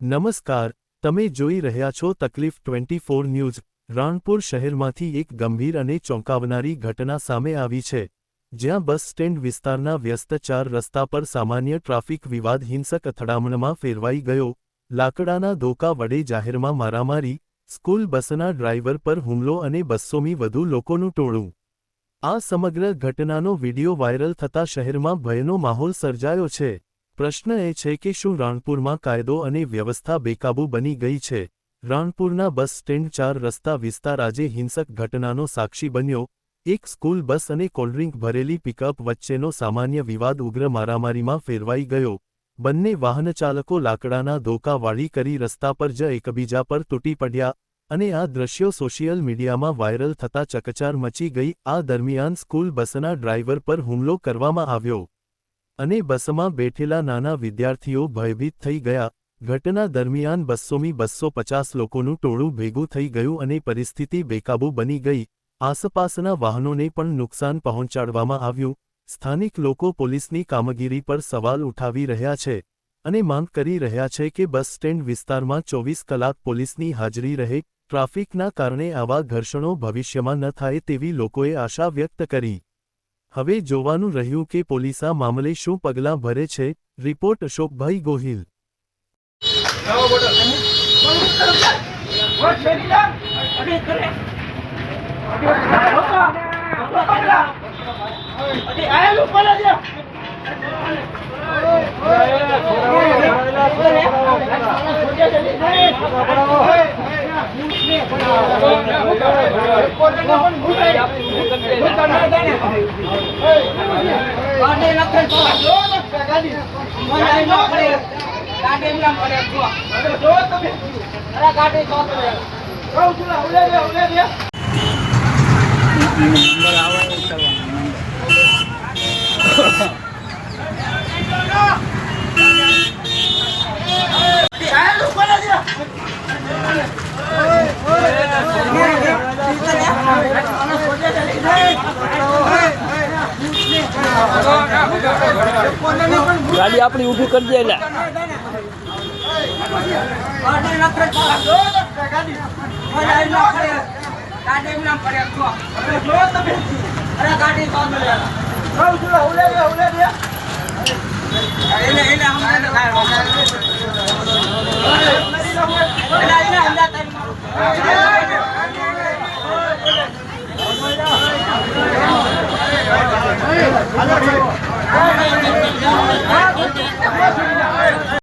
નમસ્કાર, તમે જોઈ રહ્યા છો તકલીફ 24 ન્યૂઝ। રાણપુર શહેરમાંથી એક ગંભીર અને ચોંકાવનારી ઘટના સામે આવી છે, જ્યાં બસ સ્ટેન્ડ વિસ્તારના વ્યસ્ત 4 રસ્તા પર સામાન્ય ટ્રાફિક વિવાદ હિંસક અથડામણમાં ફેરવાઈ ગયો। લાકડાના ધોકા વડે જાહેરમાં મારામારી, સ્કૂલ બસના ડ્રાઈવર પર હુમલો અને 200થી વધુ લોકોનું ટોળું। આ સમગ્ર ઘટનાનો વિડિયો વાયરલ થતા શહેરમાં ભયનો માહોલ સર્જાયો છે। પ્રશ્ન એ છે કે શું રાણપુરમાં કાયદો અને વ્યવસ્થા બેકાબૂ બની ગઈ છે? રાણપુરના બસ સ્ટેન્ડ 4 રસ્તા વિસ્તાર આજે હિંસક ઘટનાનો સાક્ષી બન્યો। એક સ્કૂલ બસ અને કોલ્ડ્રિંક ભરેલી પિકઅપ વચ્ચેનો સામાન્ય વિવાદ ઉગ્ર મારામારીમાં ફેરવાઈ ગયો। બંને વાહનચાલકો લાકડાના ધોકા વાળી કરી રસ્તા પર જ એકબીજા પર તૂટી પડ્યા અને આ દ્રશ્યો સોશિયલ મીડિયામાં વાયરલ થતા ચકચાર મચી ગઈ। આ દરમિયાન સ્કૂલ બસના ડ્રાઈવર પર હુમલો કરવામાં આવ્યો અને બસમાં બેઠેલા નાના વિદ્યાર્થીઓ ભયભીત થઈ ગયા। ઘટના દરમિયાન 200થી 250 લોકોનું ટોળું ભેગું થઈ ગયું અને પરિસ્થિતિ બેકાબૂ બની ગઈ। આસપાસના વાહનોને પણ નુકસાન પહોંચાડવામાં આવ્યું। સ્થાનિક લોકો પોલીસની કામગીરી પર સવાલ ઉઠાવી રહ્યા છે અને માંગ કરી રહ્યા છે કે બસ સ્ટેન્ડ વિસ્તારમાં 24 કલાક પોલીસની હાજરી રહે। ટ્રાફિકના કારણે આવા ઘર્ષણો ભવિષ્યમાં ન થાય તેવી લોકોએ આશા વ્યક્ત કરી। હવે જોવાનું રહ્યું કે પોલીસ આ મામલે શું પગલાં ભરે છે। રિપોર્ટ અશોકભાઈ ગોહિલ। गाड़ी अपनी ऊभी कर दिया ना गाड़ी